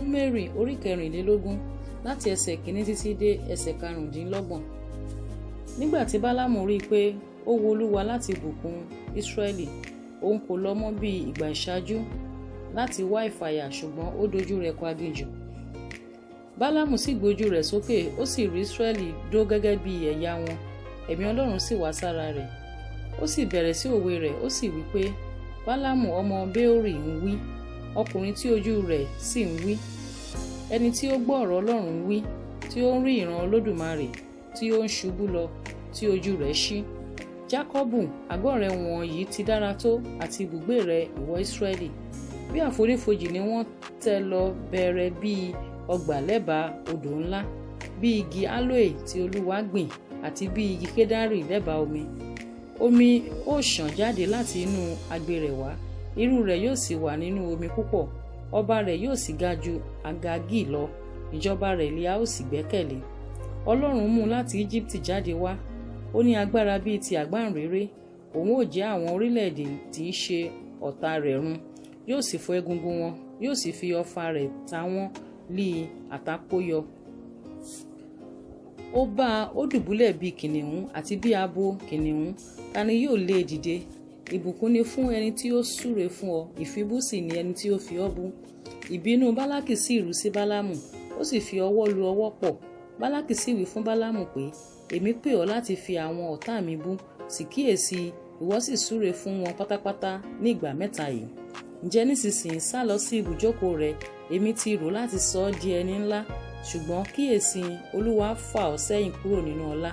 Numeri orí kẹrìnlélógún láti ẹsẹ̀ kìíní títí dé ẹsẹ̀ karùndínlọ́gbọ̀n. Nígbà tí Bálámù rí i pé ó wu Olúwa láti bùkún Ísírẹ́lì, òun kò lọ mọ́ bí ìgbà ìṣáájú láti wá ìfàyà, ṣùgbọ́n ó dojú rẹ̀ kọ aginjù. Bálámù sì gbójú rẹ̀ sókè, ó sì rí Ísírẹ́lì dó gẹ́gẹ́ bí ẹ̀yà wọn. Ẹ̀mí Ọlọ́run sì wá sára rẹ̀. Ó sì bẹ̀rẹ̀ sí òwe rẹ̀, ó sì wí pé, Bálámù ọmọ Béórì ń wí, ọkùnrin tí ojú rẹ̀ sì ń wí, ẹni tí ó gbọ́ ọ̀rọ̀ Ọlọ́run wí, tí ó ń rí ìran Olódùmarè, tí ó ń ṣubú lọ, tí ojú rẹ̀ ṣí. Jákọ́bù, àgọ́ rẹ wọ̀nyí ti dára tó, àti ibùgbé rẹ, ìwọ Ísírẹ́lì. Bí àfonífojì ni wọ́n tẹ́ lọ bẹ̀rẹ̀ bí ọgbà lẹ́bàá odò ńlá, bí igi aloe tí Olúwa gbìn, àti bí igi kedari lẹ́bàá omi. Omi ó ṣàn jáde láti inú agbè rẹ̀ wá, irú rẹ̀ yóò sì wà nínú omi púpọ̀. Ọba rẹ̀ yóò sì ga ju àgàgì lọ, ìjọba rẹ̀ lé a ó sì gbẹ́kẹ̀lé. Ọlọ́run mú láti Íjíbítì jáde wá, ó ní agbára bíi ti àgbáǹréré. Òun ó jẹ́ àwọn orílẹ̀-èdè tí í ṣe ọ̀tá rẹ̀ run, yóò sì fọ́ egungun wọn, yóò sì fi ọfà rẹ̀ ta wọ́n lí àtàpóyọ. Ó dùbúlẹ̀ bí kìnìún àti bí abo kìnìún, ta ni yóò lé e dìde? Ìbùkún ni fún ẹni tí ó súre fún ọ, ìfibú sì ni ẹni tí ó fi ọ́ bú. Ìbínú Bálákì sì rú sí Bálámù, ó sì fi ọwọ́ lu ọwọ́ pọ̀. Bálákì sì wí fún Bálámù pé, èmi pè ọ́ láti fi àwọn ọ̀tá mi bú, sì kíyèsí, ìwọ sì súre fún wọn pátápátá ní ìgbà mẹ́ta yìí. Ǹjẹ́ nísinsìnyí sá lọ sí ibùjókòó rẹ, èmi ti rò láti sọ ọ́ di ẹni ńlá, ṣùgbọ́n kíyèsí, Olúwa fà ọ́ sẹ́yìn kúrò nínú ọlá.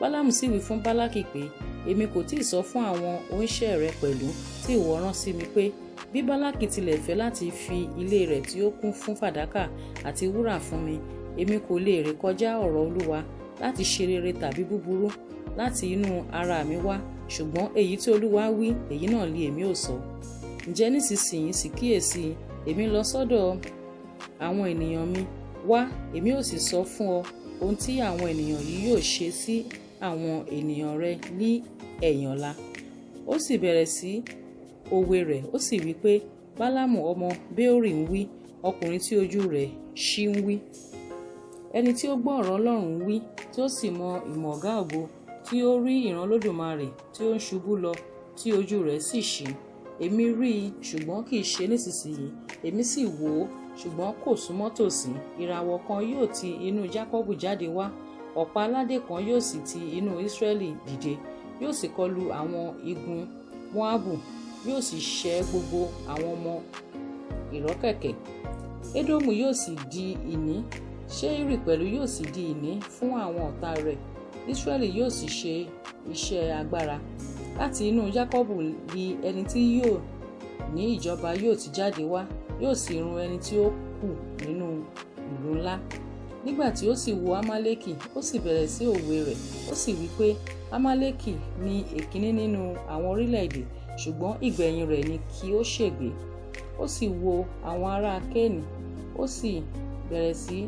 Bálámù sì wí fún Bálákì pé, èmi kò tí ì sọ fún àwọn oníṣẹ́ rẹ pẹ̀lú tí ìwọ rán sí mi pé, bí Bálákì tilẹ̀ fẹ́ láti fi ilé rẹ̀ tí ó kún fún fàdákà àti wúrà fún mi, èmi kò lè rékọjá ọ̀rọ̀ Olúwa láti ṣe rere tàbí búburú láti inú ara mi wá, ṣùgbọ́n èyí tí Olúwa wí, èyí náà ni èmi ò sọ. Ǹjẹ́ nísinsìnyí sì kíyèsí, èmi lọ sọ́dọ̀ àwọn ènìyàn mi, wá, èmi ò sì sọ fún ọ ohun tí àwọn ènìyàn yìí yóò ṣe sí àwọn ènìyàn rẹ ní ẹ̀yìn ọ̀la. Ó sì bẹ̀rẹ̀ sí òwe rẹ̀, ó sì wí pé, Bálámù ọmọ Béórì ń wí, ọkùnrin tí ojú rẹ̀ ṣí ń wí, ẹni tí ó gbọ́ ọ̀rọ̀ Ọlọ́run wí, tí ó sì mọ ìmọ̀ ọ̀gá ògo, tí ó rí ìran Olódùmarè, tí ó ń ṣubú lọ, tí ojú rẹ̀ sì ṣí. Èmi rí i, ṣùgbọ́n kì í ṣe nísinsìnyí, èmi sì wò ó, ṣùgbọ́n kò súnmọ́ tòsí. Ìràwọ̀ kan yóò ti inú Jákọ́bù jáde wá, ọ̀pá aládé kan yóò sì ti inú Ísírẹ́lì dìde, yóò sì kọlu àwọn igun Móábù, yóò sì ṣẹ́ gbogbo àwọn ọmọ ìrọ́kẹ̀kẹ̀. Édómù yóò sì di ìní, Ṣéírì pẹ̀lú yóò sì di ìní fún àwọn ọ̀tá rẹ̀. Ísírẹ́lì yóò sì ṣe iṣẹ́ agbára. Láti inú Jákọ́bù ni ẹni tí yóò ní ìjọba yóò ti jáde wá, yóò sì run ẹni tí ó kù nínú ìlú ńlá. Nígbà tí ó sì wo Amálẹ́kì, ó sì bẹ̀rẹ̀ sí òwe rẹ̀, ó sì wí pé, Amálẹ́kì ni èkíní nínú àwọn orílẹ̀-èdè, ṣùgbọ́n ìgbẹ̀yìn rẹ̀ ni kí ó ṣègbé. Ó sì wo àwọn ará Kéènì, ó sì bẹ̀rẹ̀ sí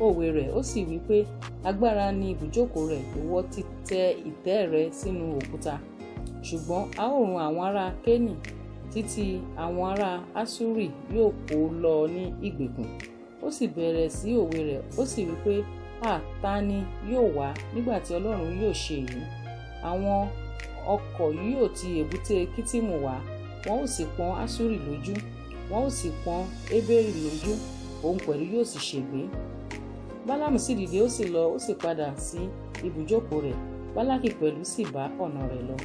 òwe rẹ̀, ó sì wí pé, agbára ni ibùjókòó rẹ̀, ìwọ ti tẹ ìtẹ́ rẹ sínú òkúta. Ṣùgbọ́n a ó run àwọn ará Kéènì títí àwọn ará Aṣúrì yóò kó lọ ní ìgbèkùn. Ó sì bẹ̀rẹ̀ sí òwe rẹ̀, ó sì wí pé, ta ni yóò wá nígbà tí Ọlọ́run yóò ṣe èyí? Àwọn ọkọ̀ yóò ti èbúté Kítìmù wá, wọn ó sì pọ́n Aṣúrì lójú, wọn ó sì pọ́n Ébérì lójú, òun pẹ̀lú yóò sì ṣègbé. Bálámù sì dìde, ó sì lọ, ó sì padà sí ibùjókòó rẹ̀, Bálákì pẹ̀lú sì bá ọ̀nà rẹ̀ lọ.